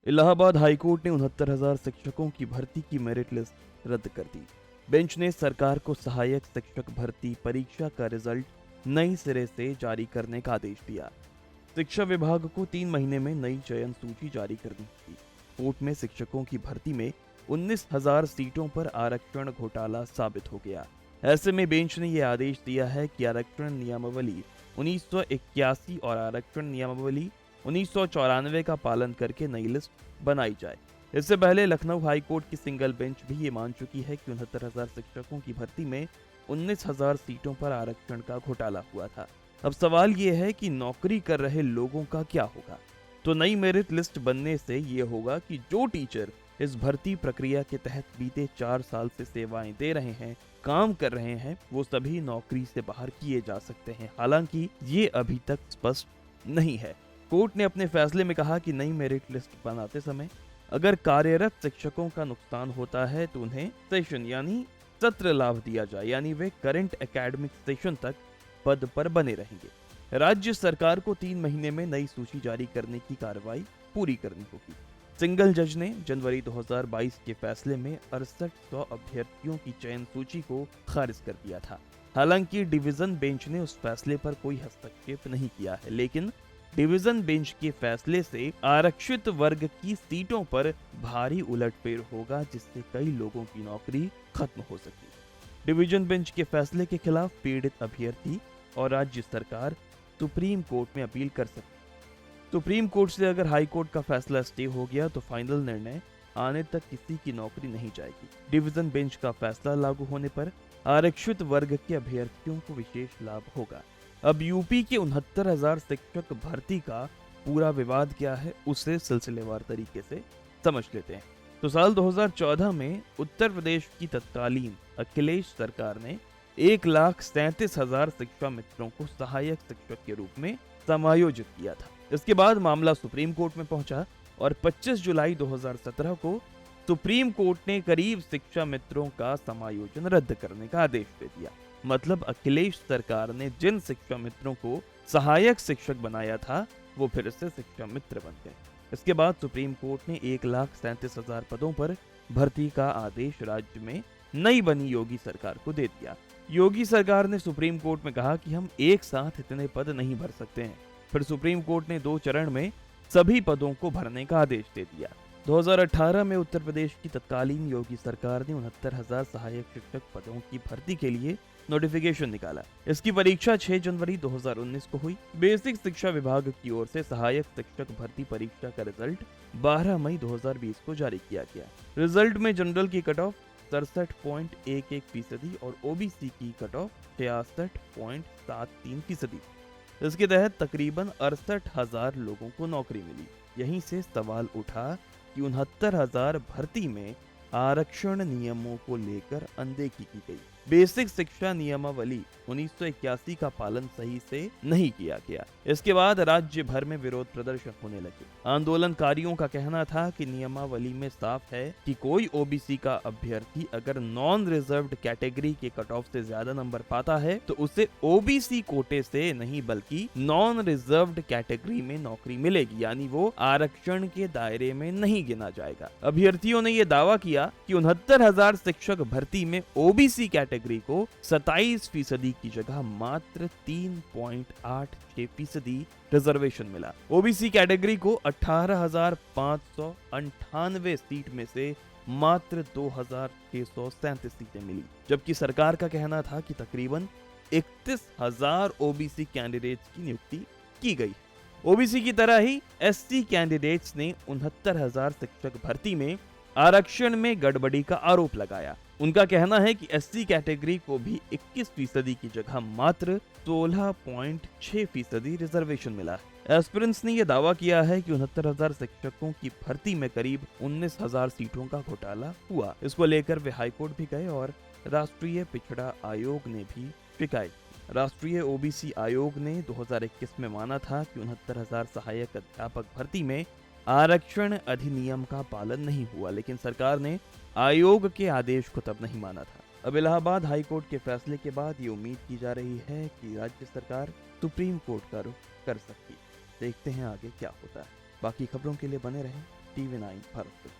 Allahabad high court ने 69,000 शिक्षकों की भर्ती की मेरिट लिस्ट रद्द कर दी। बेंच ने सरकार को सहायक शिक्षक भर्ती परीक्षा का रिजल्ट नई सिरे से जारी करने का आदेश दिया। शिक्षा विभाग को 3 महीने में नई चयन सूची जारी करनी थी। कोर्ट में शिक्षकों की भर्ती में 19,000 सीटों पर आरक्षण घोटाला साबित हो गया। ऐसे में बेंच ने यह आदेश दिया है कि आरक्षण नियमावली 1981 और आरक्षण नियमावली 1994 का पालन करके नई लिस्ट बनाई जाए। इससे पहले लखनऊ हाईकोर्ट की सिंगल बेंच भी ये मान चुकी है कि 69,000 शिक्षकों की भर्ती में 19,000 सीटों पर आरक्षण का घोटाला हुआ था। अब सवाल ये है कि नौकरी कर रहे लोगों का क्या होगा। तो नई मेरिट लिस्ट बनने से ये होगा कि जो टीचर इस भर्ती प्रक्रिया के तहत बीते 4 साल से सेवाएं दे रहे हैं, काम कर रहे हैं, वो सभी नौकरी से बाहर किए जा सकते हैं। हालांकि ये अभी तक स्पष्ट नहीं है। कोर्ट ने अपने फैसले में कहा कि नई मेरिट लिस्ट बनाते समय अगर कार्यरत शिक्षकों का नुकसान होता है तो उन्हें सेशन यानी सत्र लाभ दिया जाए, यानी वे करंट एकेडमिक सेशन तक पद पर बने रहेंगे। राज्य सरकार को 3 महीने में नई सूची जारी करने की कार्रवाई पूरी करनी होगी। सिंगल जज ने जनवरी 2022 के फैसले में 6800 अभ्यर्थियों की चयन सूची को खारिज कर दिया था। हालांकि डिवीजन बेंच ने उस फैसले पर कोई हस्तक्षेप नहीं किया है, लेकिन डिवीजन बेंच के फैसले से आरक्षित वर्ग की सीटों पर भारी उलटफेर होगा, जिससे कई लोगों की नौकरी खत्म हो सकती है। डिवीजन बेंच के फैसले के खिलाफ पीड़ित अभ्यर्थी और राज्य सरकार सुप्रीम कोर्ट में अपील कर सकती है। सुप्रीम कोर्ट से अगर हाई कोर्ट का फैसला स्टे हो गया तो फाइनल निर्णय आने तक किसी की नौकरी नहीं जाएगी। डिवीजन बेंच का फैसला लागू होने पर आरक्षित वर्ग के अभ्यर्थियों को विशेष लाभ होगा। अब यूपी के 69,000 शिक्षक भर्ती का पूरा विवाद क्या है, उसे सिलसिलेवार तरीके से समझ लेते हैं। तो साल 2014 में उत्तर प्रदेश की तत्कालीन अखिलेश सरकार ने 1,37,000 शिक्षा मित्रों को सहायक शिक्षक के रूप में समायोजित किया था। इसके बाद मामला सुप्रीम कोर्ट में पहुंचा और 25 जुलाई 2017 को सुप्रीम कोर्ट ने करीब शिक्षा मित्रों का समायोजन रद्द करने का आदेश दे दिया। मतलब अखिलेश सरकार ने जिन शिक्षा मित्रों को सहायक शिक्षक बनाया था वो फिर से शिक्षा मित्र बन गए। इसके बाद सुप्रीम कोर्ट ने 1,37,000 पदों पर भर्ती का आदेश राज्य में नई बनी योगी सरकार को दे दिया। योगी सरकार ने सुप्रीम कोर्ट में कहा कि हम एक साथ इतने पद नहीं भर सकते हैं। फिर सुप्रीम कोर्ट ने 2 चरण में सभी पदों को भरने का आदेश दे दिया। 2018 में उत्तर प्रदेश की तत्कालीन योगी सरकार ने 69,000 सहायक शिक्षक पदों की भर्ती के लिए नोटिफिकेशन निकाला। इसकी परीक्षा 6 जनवरी 2019 को हुई। बेसिक शिक्षा विभाग की ओर से सहायक शिक्षक भर्ती परीक्षा का रिजल्ट 12 मई 2020 को जारी किया गया। रिजल्ट में जनरल की कट ऑफ 67.11% और ओबीसी की कट ऑफ 66.73%। इसके तहत तकरीबन 68,000 लोगों को नौकरी मिली। यहीं से सवाल उठा कि 69,000 भर्ती में आरक्षण नियमों को लेकर अनदेखी की गई। बेसिक शिक्षा नियमावली 1981 का पालन सही से नहीं किया गया। इसके बाद राज्य भर में विरोध प्रदर्शन होने लगे। आंदोलनकारियों का कहना था कि नियमावली में साफ है कि कोई ओबीसी का अभ्यर्थी अगर नॉन रिजर्व्ड कैटेगरी के कट ऑफ से ज्यादा नंबर पाता है तो उसे ओबीसी कोटे से नहीं बल्कि नॉन रिजर्व्ड कैटेगरी में नौकरी मिलेगी, यानी वो आरक्षण के दायरे में नहीं गिना जाएगा। अभ्यर्थियों ने यह दावा किया कि 69,000 शिक्षक भर्ती में ओबीसी कैटेगरी को 27% की जगह मात्र 3.86% रिजर्वेशन मिला। ओबीसी कैटेगरी को 18,598 सीट में से मात्र 2,637 सीटें मिली, जबकि सरकार का कहना था कि तकरीबन 31,000 ओबीसी कैंडिडेट्स की नियुक्ति की गई। ओबीसी की तरह ही एससी कैंडिडेट्स ने 69,000 शिक्षक भर्ती में आरक्षण में गड़बड़ी का आरोप लगाया। उनका कहना है कि एससी कैटेगरी को भी 21% की जगह मात्र 16.6% रिजर्वेशन मिला है। एस्पिरेंट्स ने यह दावा किया है कि 69,000 शिक्षकों की भर्ती में करीब 19,000 सीटों का घोटाला हुआ। इसको लेकर वे हाईकोर्ट भी गए और राष्ट्रीय पिछड़ा आयोग ने भी शिकायत की। राष्ट्रीय ओबीसी आयोग ने 2021 में माना था कि 69,000 सहायक अध्यापक भर्ती में आरक्षण अधिनियम का पालन नहीं हुआ, लेकिन सरकार ने आयोग के आदेश को तब नहीं माना था। अब इलाहाबाद हाई कोर्ट के फैसले के बाद ये उम्मीद की जा रही है कि राज्य सरकार सुप्रीम कोर्ट का रुख कर सकती है। देखते हैं आगे क्या होता है। बाकी खबरों के लिए बने रहें टीवी 9 भरतपुर।